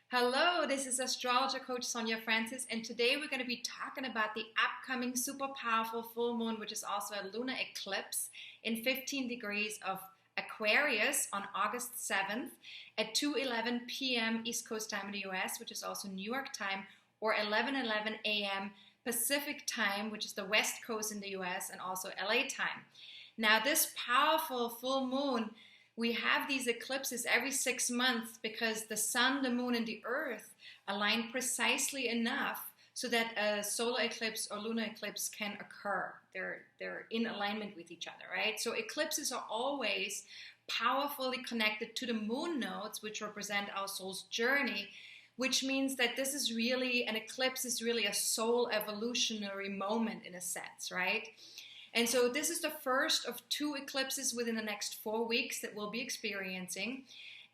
Hello, this is AstrologerCoach Sonja Francis, and today we're going to be talking about the upcoming super powerful full moon, which is also a lunar eclipse in 15 degrees of Aquarius on August 7th at 2:11 p.m. East Coast time in the US, which is also New York time, or 11:11 a.m. Pacific time, which is the West Coast in the US, and also LA time. Now, this powerful full moon, we have these eclipses every 6 months because the sun, the moon, and the earth align precisely enough so that a solar eclipse or lunar eclipse can occur. They're in alignment with each other, right? So eclipses are always powerfully connected to the moon nodes, which represent our soul's journey, which means that this is really, an eclipse is really a soul evolutionary moment in a sense, right? And so this is the first of 2 eclipses within the next 4 weeks that we'll be experiencing.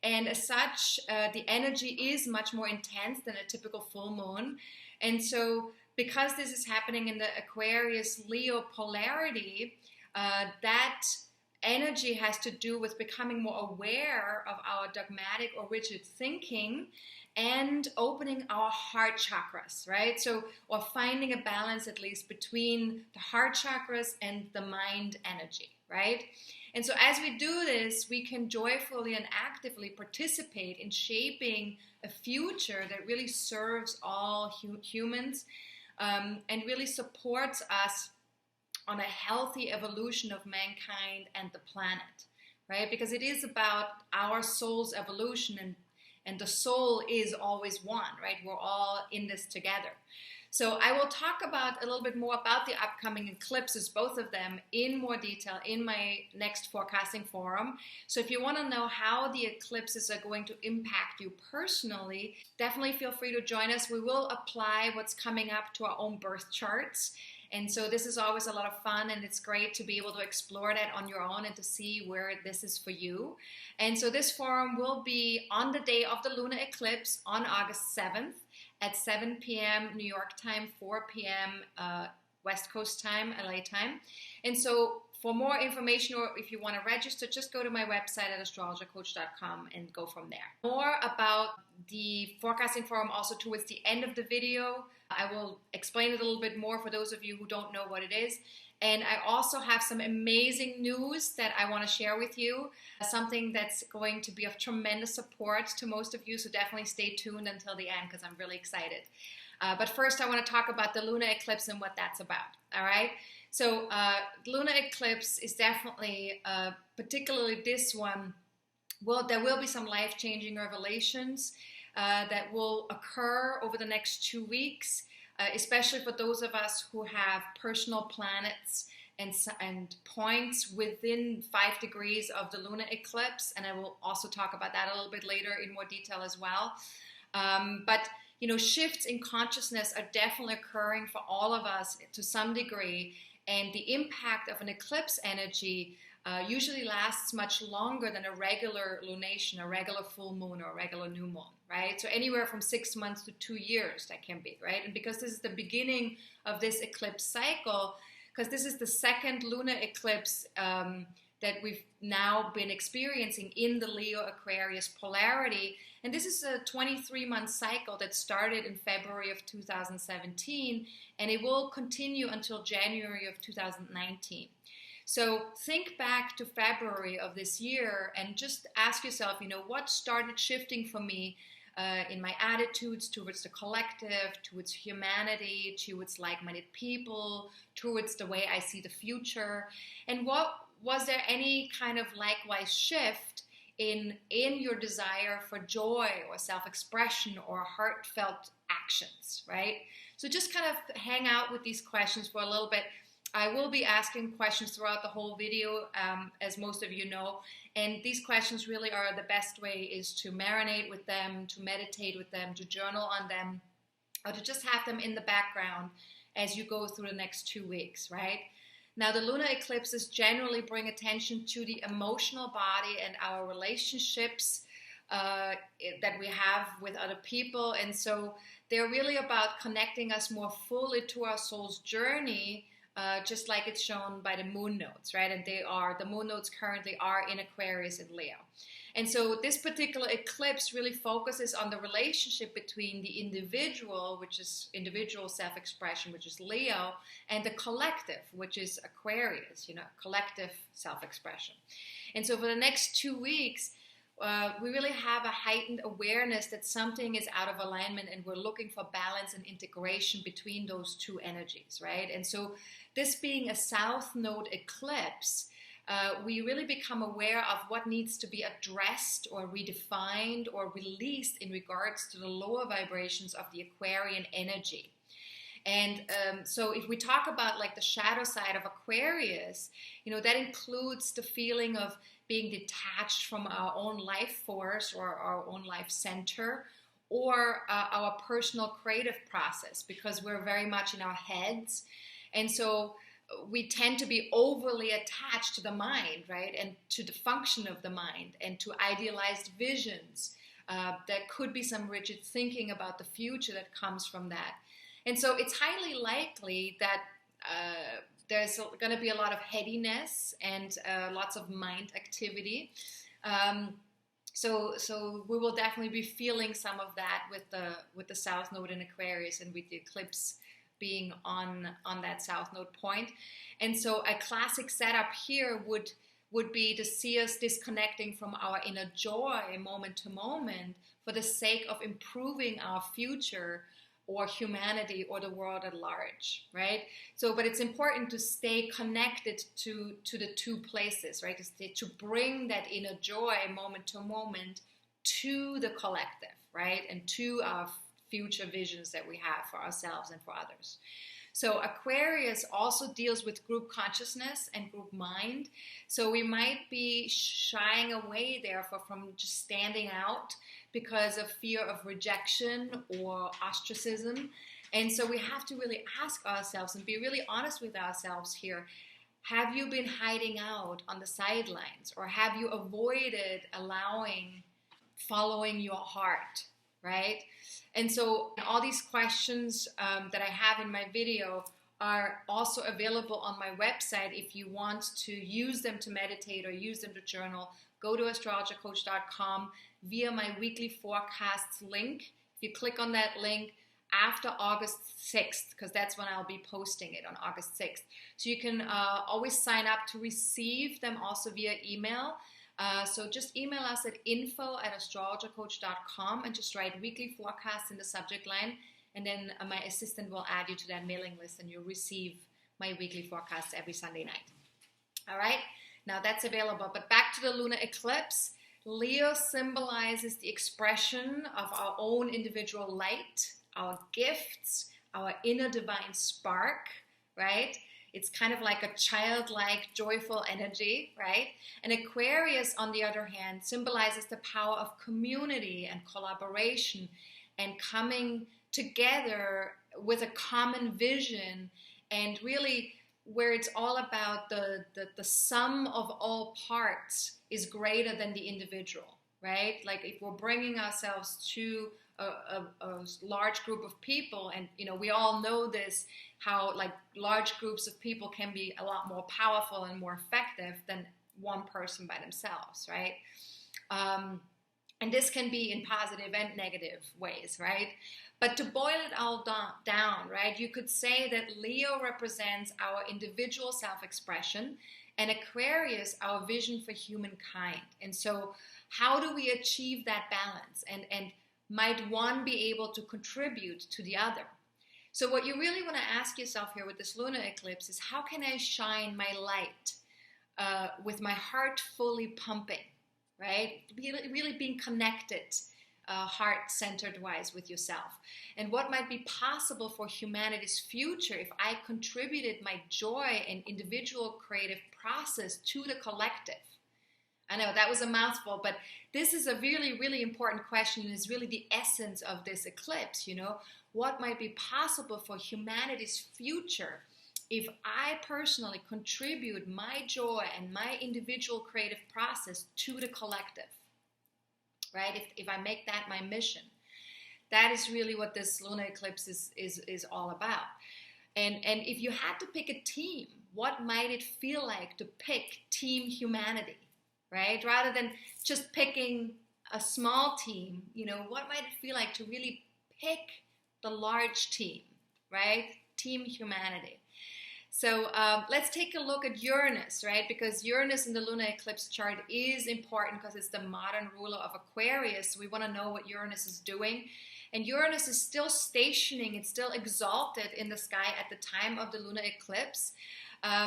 And as such, the energy is much more intense than a typical full moon. And so because this is happening in the Aquarius-Leo polarity, that energy has to do with becoming more aware of our dogmatic or rigid thinking and opening our heart chakras, right? So, or finding a balance at least between the heart chakras and the mind energy, right? And so as we do this, we can joyfully and actively participate in shaping a future that really serves all humans and really supports us on a healthy evolution of mankind and the planet, right? Because it is about our soul's evolution, and the soul is always one, right? We're all in this together. So I will talk about a little bit more about the upcoming eclipses, both of them, in more detail in my next forecasting forum. So if you want to know how the eclipses are going to impact you personally, definitely feel free to join us. We will apply what's coming up to our own birth charts. And so this is always a lot of fun, and it's great to be able to explore that on your own and to see where this is for you. And so this forum will be on the day of the lunar eclipse on August 7th at 7 p.m. New York time, 4 p.m. West Coast time, LA time. And so for more information, or if you want to register, just go to my website at astrologercoach.com and go from there. More about the forecasting forum also towards the end of the video. I will explain it a little bit more for those of you who don't know what it is. And I also have some amazing news that I want to share with you, something that's going to be of tremendous support to most of you, so definitely stay tuned until the end because I'm really excited. But first I want to talk about the lunar eclipse and what that's about, all right? So lunar eclipse is definitely, particularly this one, there will be some life-changing revelations that will occur over the next 2 weeks, especially for those of us who have personal planets and points within 5 degrees of the lunar eclipse. And I will also talk about that a little bit later in more detail as well. But you know, shifts in consciousness are definitely occurring for all of us to some degree, and the impact of an eclipse energy usually lasts much longer than a regular lunation, a regular full moon, or a regular new moon, right? So anywhere from 6 months to 2 years that can be, right? And because this is the beginning of this eclipse cycle, because this is the second lunar eclipse that we've now been experiencing in the Leo-Aquarius polarity. And this is a 23-month cycle that started in February of 2017, and it will continue until January of 2019. So think back to February of this year and just ask yourself, you know, what started shifting for me in my attitudes towards the collective, towards humanity, towards like-minded people, towards the way I see the future, and was there any kind of likewise shift in your desire for joy or self-expression or heartfelt actions, right? So just kind of hang out with these questions for a little bit. I will be asking questions throughout the whole video, as most of you know, and these questions really are the best way is to marinate with them, to meditate with them, to journal on them, or to just have them in the background as you go through the next 2 weeks, right? Now, the lunar eclipses generally bring attention to the emotional body and our relationships that we have with other people. And so they're really about connecting us more fully to our soul's journey, just like it's shown by the moon nodes, right? And the moon nodes currently are in Aquarius and Leo. And so this particular eclipse really focuses on the relationship between the individual, which is individual self-expression, which is Leo, and the collective, which is Aquarius, collective self-expression. And so for the next 2 weeks, we really have a heightened awareness that something is out of alignment, and we're looking for balance and integration between those two energies, right? And so this being a South Node eclipse, we really become aware of what needs to be addressed or redefined or released in regards to the lower vibrations of the Aquarian energy. And so if we talk about like the shadow side of Aquarius, that includes the feeling of being detached from our own life force or our own life center, or our personal creative process, because we're very much in our heads. And so we tend to be overly attached to the mind, right? And to the function of the mind and to idealized visions. There could be some rigid thinking about the future that comes from that. And so it's highly likely that there's going to be a lot of headiness and lots of mind activity. So we will definitely be feeling some of that with the South Node in Aquarius and with the eclipse being on that South Node point. And so a classic setup here would be to see us disconnecting from our inner joy moment to moment for the sake of improving our future or humanity or the world at large, right? So, but it's important to stay connected to the two places, right? To bring that inner joy moment to moment to the collective, right? And to our future visions that we have for ourselves and for others. So Aquarius also deals with group consciousness and group mind. So we might be shying away therefore from just standing out because of fear of rejection or ostracism. And so we have to really ask ourselves and be really honest with ourselves here. Have you been hiding out on the sidelines, or have you avoided following your heart, right? And so all these questions that I have in my video are also available on my website. If you want to use them to meditate or use them to journal, go to astrologercoach.com via my weekly forecasts link. If you click on that link after August 6th, because that's when I'll be posting it, on August 6th. So you can always sign up to receive them also via email. So just email us at info@astrologercoach.com and just write weekly forecast in the subject line, and then my assistant will add you to that mailing list, and you'll receive my weekly forecast every Sunday night. All right, now that's available. But back to the lunar eclipse. Leo symbolizes the expression of our own individual light, our gifts, our inner divine spark, right? It's kind of like a childlike, joyful energy, right? And Aquarius, on the other hand, symbolizes the power of community and collaboration and coming together with a common vision, and really where it's all about the sum of all parts is greater than the individual, right? Like if we're bringing ourselves to a large group of people, and we all know this, how like large groups of people can be a lot more powerful and more effective than one person by themselves, right? And this can be in positive and negative ways, right? But to boil it all down, right, you could say that Leo represents our individual self-expression and Aquarius our vision for humankind. And so how do we achieve that balance? And might one be able to contribute to the other? So what you really want to ask yourself here with this lunar eclipse is, how can I shine my light with my heart fully pumping, right? Really being connected, heart-centered wise with yourself. And what might be possible for humanity's future if I contributed my joy and individual creative process to the collective? I know that was a mouthful, but this is a really, really important question, and is really the essence of this eclipse. What might be possible for humanity's future if I personally contribute my joy and my individual creative process to the collective, right? If I make that my mission, that is really what this lunar eclipse is all about. And if you had to pick a team, what might it feel like to pick Team Humanity, right? Rather than just picking a small team, what might it feel like to really pick the large team, right? Team humanity. So let's take a look at Uranus, right? Because Uranus in the lunar eclipse chart is important because it's the modern ruler of Aquarius. So we want to know what Uranus is doing. And Uranus is still stationing, it's still exalted in the sky at the time of the lunar eclipse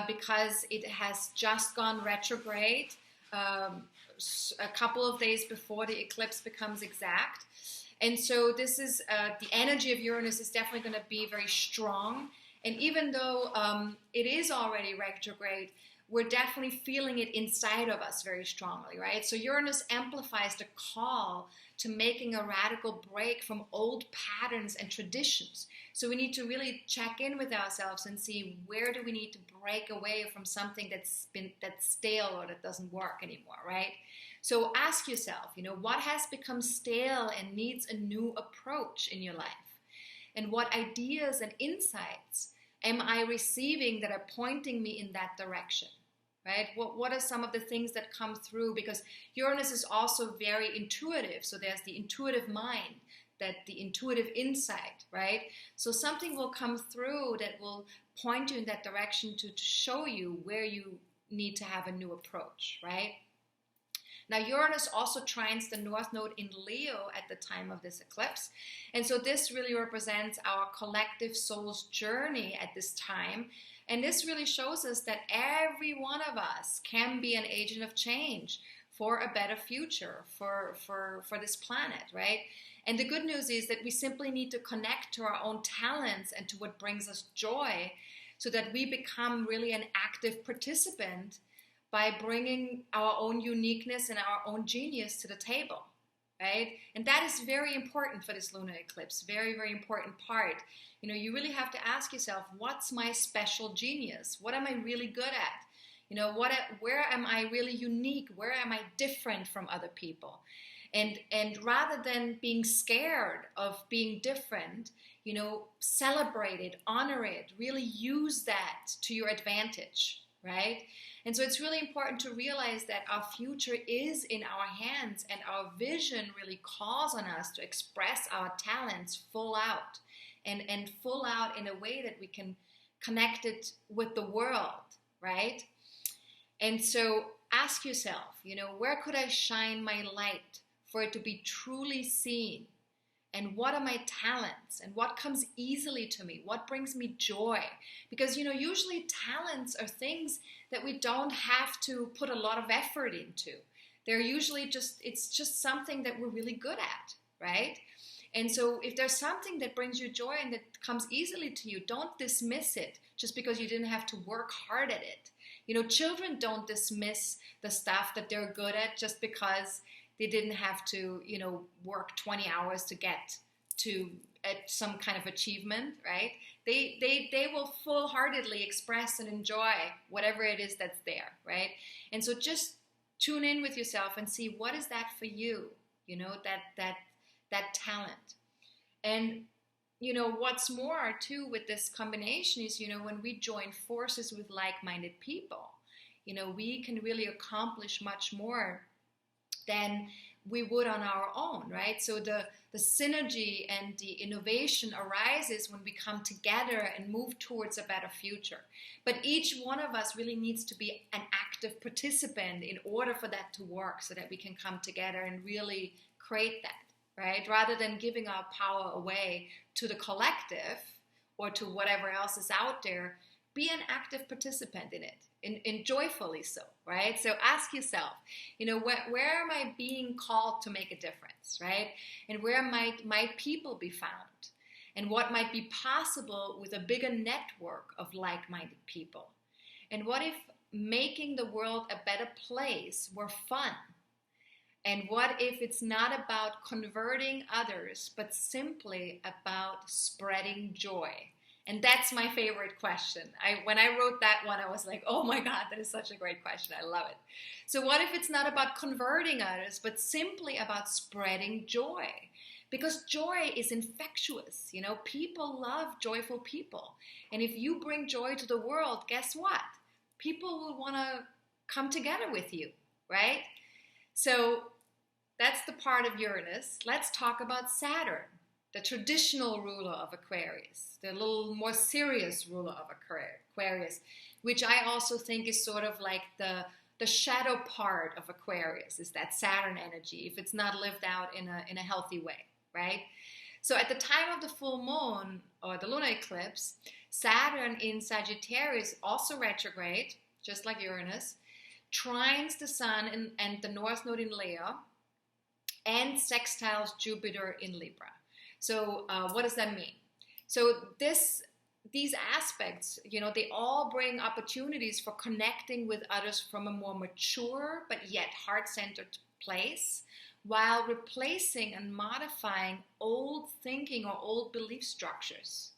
because it has just gone retrograde a couple of days before the eclipse becomes exact. And so this is, the energy of Uranus is definitely going to be very strong. And even though it is already retrograde, we're definitely feeling it inside of us very strongly, right? So Uranus amplifies the call to making a radical break from old patterns and traditions. So we need to really check in with ourselves and see where do we need to break away from something that's stale or that doesn't work anymore, right? So ask yourself, what has become stale and needs a new approach in your life? And what ideas and insights am I receiving that are pointing me in that direction, right? What are some of the things that come through? Because Uranus is also very intuitive. So there's the intuitive mind, the intuitive insight, right? So something will come through that will point you in that direction to show you where you need to have a new approach, right? Now, Uranus also trines the North Node in Leo at the time of this eclipse. And so this really represents our collective soul's journey at this time. And this really shows us that every one of us can be an agent of change for a better future for this planet, right? And the good news is that we simply need to connect to our own talents and to what brings us joy so that we become really an active participant by bringing our own uniqueness and our own genius to the table, right? And that is very important for this lunar eclipse, very, very important part. You really have to ask yourself, what's my special genius? What am I really good at? Where am I really unique? Where am I different from other people? And rather than being scared of being different, celebrate it, honor it, really use that to your advantage, right? And so it's really important to realize that our future is in our hands and our vision really calls on us to express our talents full out and full out in a way that we can connect it with the world, right? And so ask yourself, where could I shine my light for it to be truly seen? And what are my talents? And what comes easily to me? What brings me joy? Because, usually talents are things that we don't have to put a lot of effort into. They're usually it's just something that we're really good at, right? And so if there's something that brings you joy and that comes easily to you, don't dismiss it just because you didn't have to work hard at it. Children don't dismiss the stuff that they're good at just because they didn't have to, work 20 hours to get to some kind of achievement, right? They will full-heartedly express and enjoy whatever it is that's there, right? And so just tune in with yourself and see what is that for you, that talent. And, what's more, too, with this combination is, when we join forces with like-minded people, we can really accomplish much more than we would on our own, right? So the synergy and the innovation arises when we come together and move towards a better future. But each one of us really needs to be an active participant in order for that to work so that we can come together and really create that, right? Rather than giving our power away to the collective or to whatever else is out there, be an active participant in it. And joyfully so, right? So ask yourself, where am I being called to make a difference, right? And where might my people be found? And what might be possible with a bigger network of like-minded people? And what if making the world a better place were fun? And what if it's not about converting others, but simply about spreading joy? And that's my favorite question. When I wrote that one, I was like, oh my God, that is such a great question. I love it. So what if it's not about converting others, but simply about spreading joy? Because joy is infectious. People love joyful people. And if you bring joy to the world, guess what? People will want to come together with you, right? So that's the part of Uranus. Let's talk about Saturn, the traditional ruler of Aquarius, the little more serious ruler of Aquarius, which I also think is sort of like the shadow part of Aquarius, is that Saturn energy, if it's not lived out in a healthy way, right? So at the time of the full moon or the lunar eclipse, Saturn in Sagittarius, also retrograde, just like Uranus, trines the Sun and the North Node in Leo, and sextiles Jupiter in Libra. So what does that mean? So these aspects, they all bring opportunities for connecting with others from a more mature but yet heart-centered place, while replacing and modifying old thinking or old belief structures.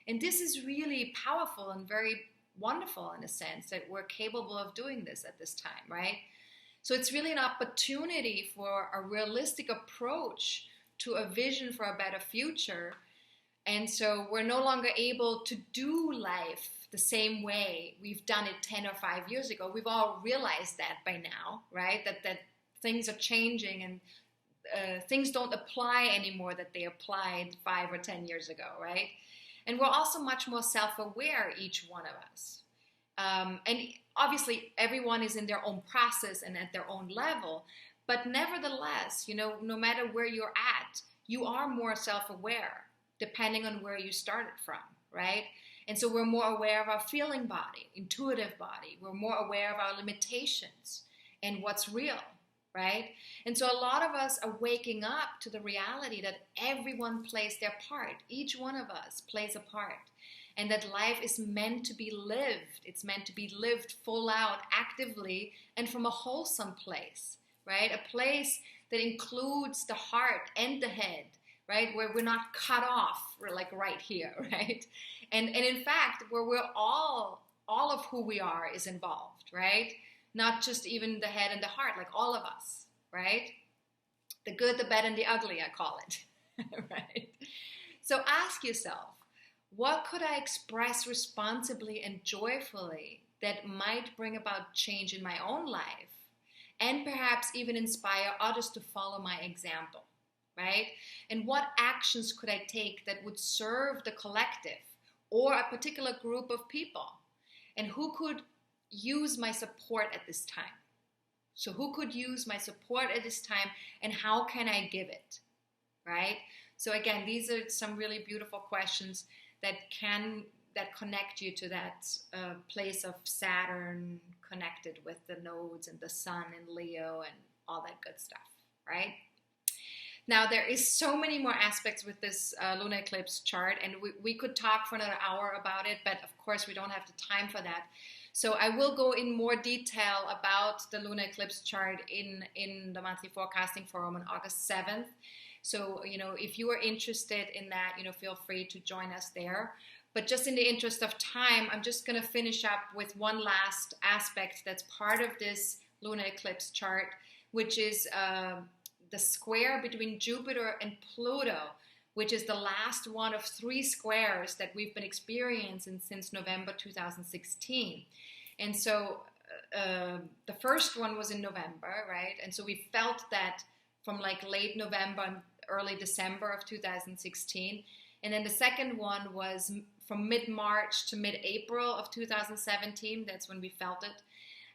And this is really powerful and very wonderful in a sense that we're capable of doing this at this time, right? So it's really an opportunity for a realistic approach to a vision for a better future. And so we're no longer able to do life the same way we've done it 10 or 5 years ago. We've all realized that by now, right? That things are changing and things don't apply anymore that they applied 5 or 10 years ago, right? And we're also much more self-aware, each one of us. And obviously, everyone is in their own process and at their own level. But nevertheless, no matter where you're at, you are more self-aware, depending on where you started from, right? And so we're more aware of our feeling body, intuitive body. We're more aware of our limitations and what's real, right? And so a lot of us are waking up to the reality that everyone plays their part. Each one of us plays a part. And that life is meant to be lived. It's meant to be lived full out, actively, and from a wholesome place, right? A place that includes the heart and the head, right? Where we're not cut off, we're like right here, right? And in fact, where we're all of who we are is involved, right? Not just even the head and the heart, like all of us, right? The good, the bad, and the ugly, I call it, right? So ask yourself, what could I express responsibly and joyfully that might bring about change in my own life, and perhaps even inspire others to follow my example, right? And what actions could I take that would serve the collective or a particular group of people? And who could use my support at this time? So who could use my support at this time, and how can I give it, right? So again, these are some really beautiful questions that connect you to that place of Saturn connected with the nodes and the Sun and Leo and all that good stuff, right? Now, there is so many more aspects with this lunar eclipse chart, and we could talk for another hour about it, but of course we don't have the time for that. So I will go in more detail about the lunar eclipse chart in the monthly forecasting forum on August 7th. So, if you are interested in that, feel free to join us there. But just in the interest of time, I'm just going to finish up with one last aspect that's part of this lunar eclipse chart, which is the square between Jupiter and Pluto, which is the last one of 3 squares that we've been experiencing since November 2016. And so the first one was in November, right? And so we felt that from like late November and early December of 2016. And then the second one was from mid-March to mid-April of 2017. That's when we felt it.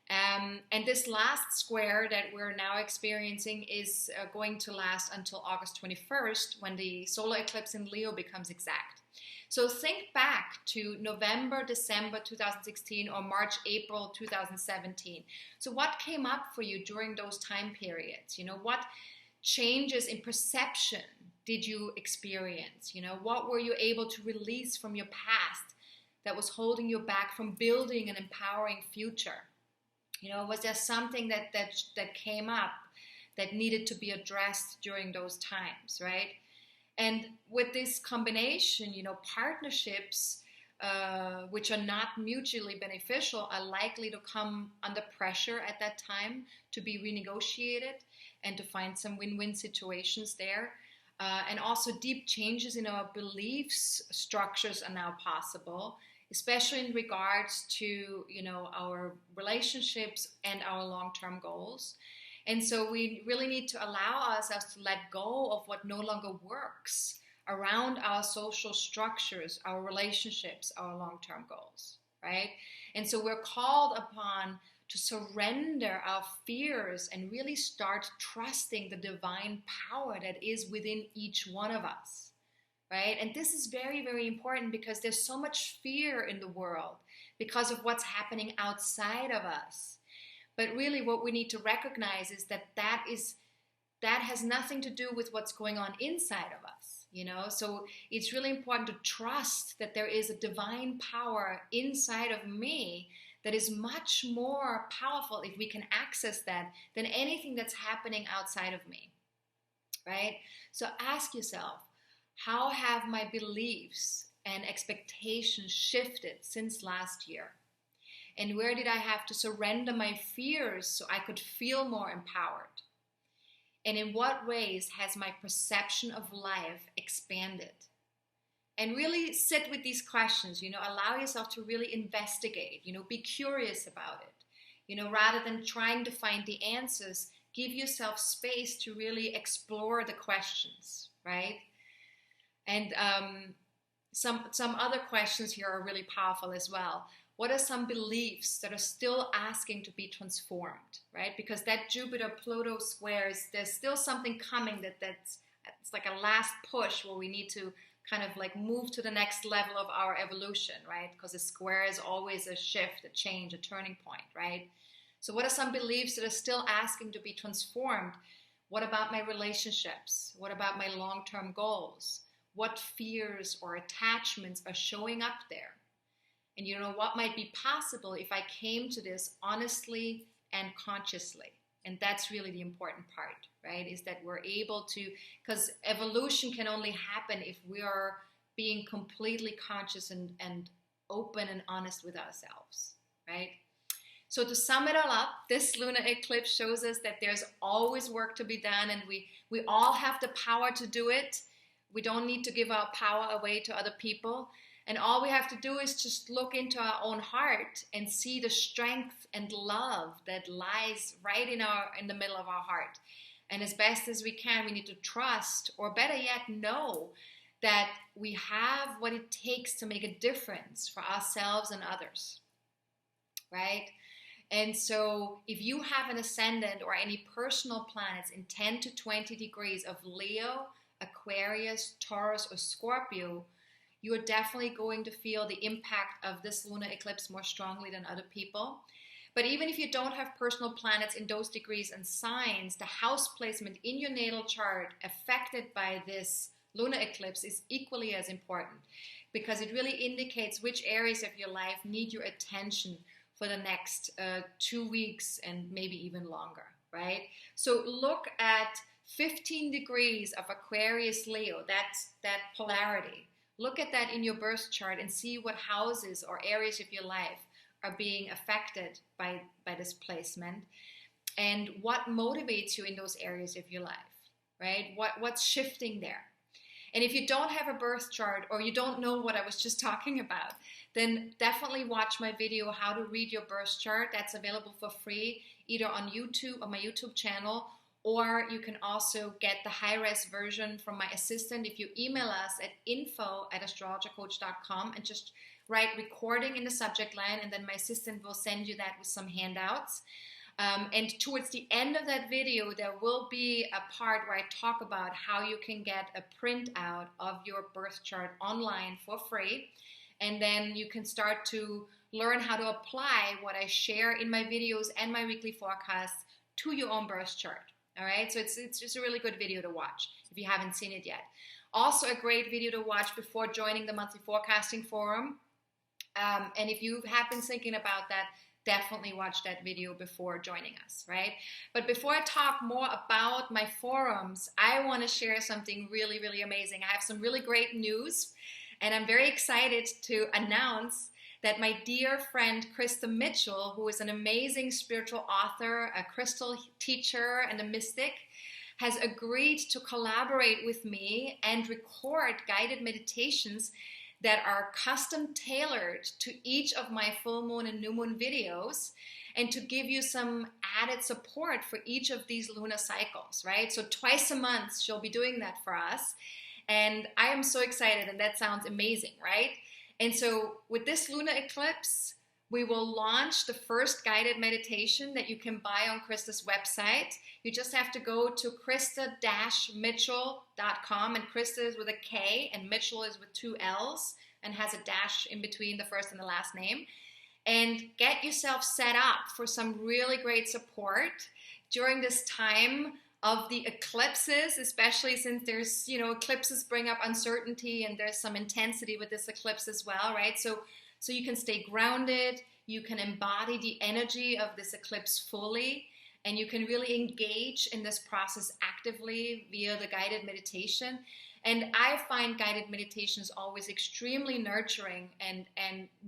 And this last square that we're now experiencing is going to last until August 21st, when the solar eclipse in Leo becomes exact. So think back to November, December 2016 or March, April 2017. So what came up for you during those time periods? What changes in perception did you experience? What were you able to release from your past that was holding you back from building an empowering future? Was there something that came up that needed to be addressed during those times, right? And with this combination, partnerships which are not mutually beneficial are likely to come under pressure at that time to be renegotiated and to find some win-win situations there. And also deep changes in our beliefs structures are now possible, especially in regards to, our relationships and our long-term goals. And so we really need to allow ourselves to let go of what no longer works around our social structures, our relationships, our long-term goals, right? And so we're called upon to surrender our fears and really start trusting the divine power that is within each one of us, right? And this is very, very important because there's so much fear in the world because of what's happening outside of us. But really what we need to recognize is that that has nothing to do with what's going on inside of us, you know? So it's really important to trust that there is a divine power inside of me that is much more powerful, if we can access that, than anything that's happening outside of me, right? So ask yourself, how have my beliefs and expectations shifted since last year? And where did I have to surrender my fears so I could feel more empowered? And in what ways has my perception of life expanded? And really sit with these questions, you know, allow yourself to really investigate, you know, be curious about it. You know, rather than trying to find the answers, give yourself space to really explore the questions, right? And some other questions here are really powerful as well. What are some beliefs that are still asking to be transformed, right? Because that Jupiter-Pluto squares, there's still something coming it's like a last push where we need to kind of like move to the next level of our evolution, right? Because a square is always a shift, a change, a turning point, right? So what are some beliefs that are still asking to be transformed? What about my relationships? What about my long-term goals? What fears or attachments are showing up there? And you know, what might be possible if I came to this honestly and consciously? And that's really the important part, right? Is that we're able to, because evolution can only happen if we are being completely conscious and open and honest with ourselves, right? So to sum it all up, this lunar eclipse shows us that there's always work to be done, and we all have the power to do it. We don't need to give our power away to other people. And all we have to do is just look into our own heart and see the strength and love that lies right in the middle of our heart. And as best as we can, we need to trust, or better yet, know that we have what it takes to make a difference for ourselves and others, right? And so if you have an ascendant or any personal planets in 10 to 20 degrees of Leo, Aquarius, Taurus, or Scorpio, you are definitely going to feel the impact of this lunar eclipse more strongly than other people. But even if you don't have personal planets in those degrees and signs, the house placement in your natal chart affected by this lunar eclipse is equally as important, because it really indicates which areas of your life need your attention for the next 2 weeks and maybe even longer, right? So look at 15 degrees of Aquarius Leo, that's that polarity. Look at that in your birth chart and see what houses or areas of your life are being affected by this placement, and what motivates you in those areas of your life, right? What's shifting there? And if you don't have a birth chart, or you don't know what I was just talking about, then definitely watch my video, How to Read Your Birth Chart. That's available for free, either on YouTube, on my YouTube channel, or you can also get the high-res version from my assistant if you email us at info@astrologercoach.com and just write recording in the subject line, and then my assistant will send you that with some handouts. And towards the end of that video, there will be a part where I talk about how you can get a printout of your birth chart online for free. And then you can start to learn how to apply what I share in my videos and my weekly forecasts to your own birth chart. All right, so it's just a really good video to watch if you haven't seen it yet. Also a great video to watch before joining the monthly forecasting forum. And if you have been thinking about that, definitely watch that video before joining us, right? But before I talk more about my forums, I want to share something really, really amazing. I have some really great news, and I'm very excited to announce that my dear friend Krista Mitchell, who is an amazing spiritual author, a crystal teacher, and a mystic, has agreed to collaborate with me and record guided meditations that are custom tailored to each of my full moon and new moon videos, and to give you some added support for each of these lunar cycles, right? So twice a month, she'll be doing that for us. And I am so excited, and that sounds amazing, right? And so with this lunar eclipse, we will launch the first guided meditation that you can buy on Krista's website. You just have to go to krista-mitchell.com, and Krista is with a K and Mitchell is with 2 L's and has a dash in between the first and the last name. And get yourself set up for some really great support during this time of the eclipses, especially since there's, eclipses bring up uncertainty and there's some intensity with this eclipse as well, right? So you can stay grounded, you can embody the energy of this eclipse fully, and you can really engage in this process actively via the guided meditation. And I find guided meditations always extremely nurturing and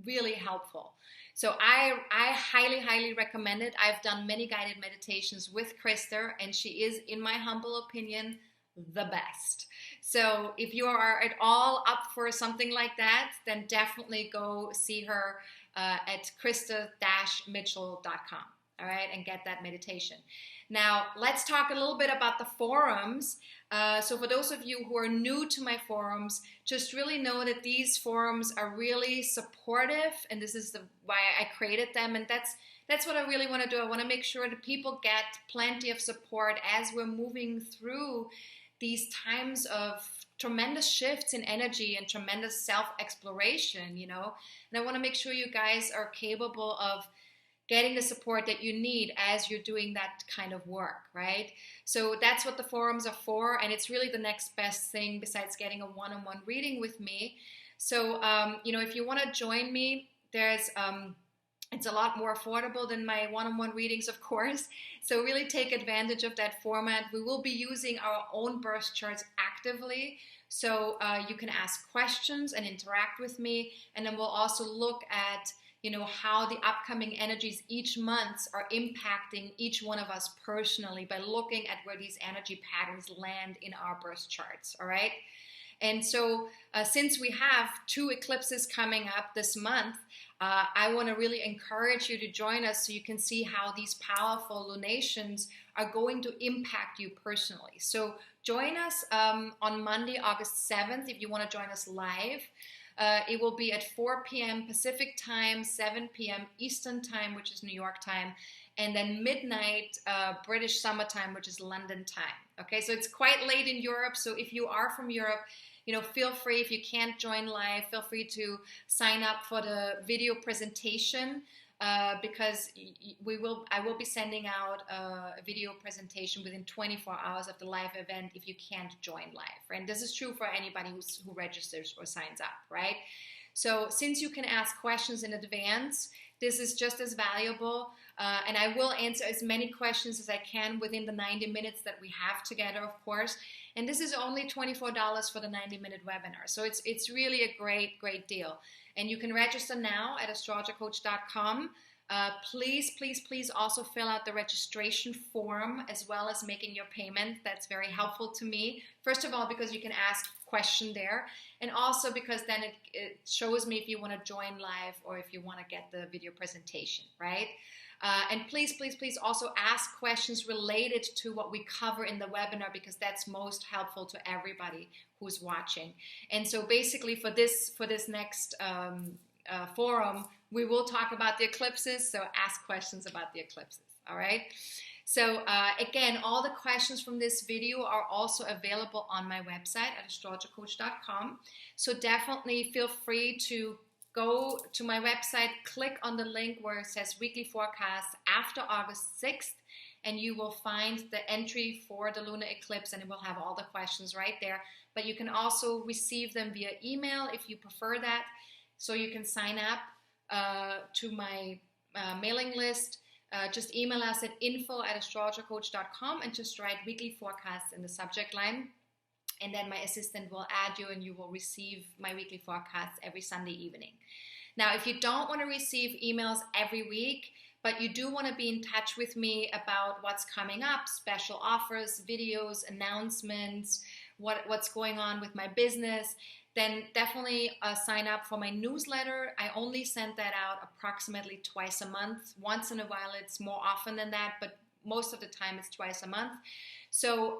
really helpful. So I highly, highly recommend it. I've done many guided meditations with Krista, and she is, in my humble opinion, the best. So if you are at all up for something like that, then definitely go see her at krista-mitchell.com, all right, and get that meditation. Now, let's talk a little bit about the forums. So for those of you who are new to my forums, just really know that these forums are really supportive, and this is why I created them, and that's what I really want to do. I want to make sure that people get plenty of support as we're moving through these times of tremendous shifts in energy and tremendous self-exploration, and I want to make sure you guys are capable of getting the support that you need as you're doing that kind of work, right? So that's what the forums are for, and it's really the next best thing besides getting a one-on-one reading with me. So, if you want to join me, there's it's a lot more affordable than my one-on-one readings, of course. So really take advantage of that format. We will be using our own birth charts actively. So you can ask questions and interact with me. And then we'll also look at, how the upcoming energies each month are impacting each one of us personally by looking at where these energy patterns land in our birth charts, all right? And so since we have 2 eclipses coming up this month, I want to really encourage you to join us so you can see how these powerful lunations are going to impact you personally. So join us on Monday, August 7th, if you want to join us live. It will be at 4 p.m. Pacific time, 7 p.m. Eastern time, which is New York time, and then midnight British summer time, which is London time. Okay, so it's quite late in Europe. So if you are from Europe, feel free, if you can't join live, feel free to sign up for the video presentation because I will be sending out a video presentation within 24 hours of the live event if you can't join live, right? And this is true for anybody who registers or signs up, right? So since you can ask questions in advance, this is just as valuable, and I will answer as many questions as I can within the 90 minutes that we have together, of course. And this is only $24 for the 90-minute webinar. So it's really a great, great deal. And you can register now at AstrologerCoach.com. Please, please, please also fill out the registration form as well as making your payment. That's very helpful to me. First of all, because you can ask a question there, and also because then it shows me if you want to join live or if you want to get the video presentation, right? And please, please, please also ask questions related to what we cover in the webinar, because that's most helpful to everybody who's watching. And so basically for this next forum, we will talk about the eclipses, so ask questions about the eclipses, all right? So again, all the questions from this video are also available on my website at astrologercoach.com. So definitely feel free to go to my website, click on the link where it says weekly forecast after August 6th, and you will find the entry for the lunar eclipse, and it will have all the questions right there. But you can also receive them via email if you prefer that. So you can sign up to my mailing list. Just email us at info@astrologercoach.com and just write weekly forecast in the subject line. And then my assistant will add you and you will receive my weekly forecasts every Sunday evening. Now, if you don't want to receive emails every week, but you do want to be in touch with me about what's coming up, special offers, videos, announcements, what's going on with my business, then definitely sign up for my newsletter. I only send that out approximately twice a month. Once in a while, it's more often than that, but most of the time it's twice a month. So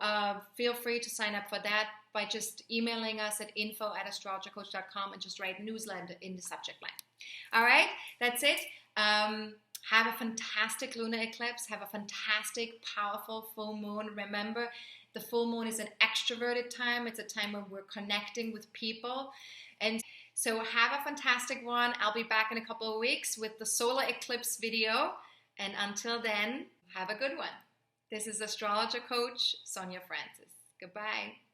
feel free to sign up for that by just emailing us at info@astrologercoach.com and just write newsletter in the subject line. All right, that's it. Have a fantastic lunar eclipse. Have a fantastic, powerful full moon. Remember, the full moon is an extroverted time. It's a time when we're connecting with people. And so have a fantastic one. I'll be back in a couple of weeks with the solar eclipse video. And until then, have a good one. This is Astrologer Coach Sonja Francis. Goodbye.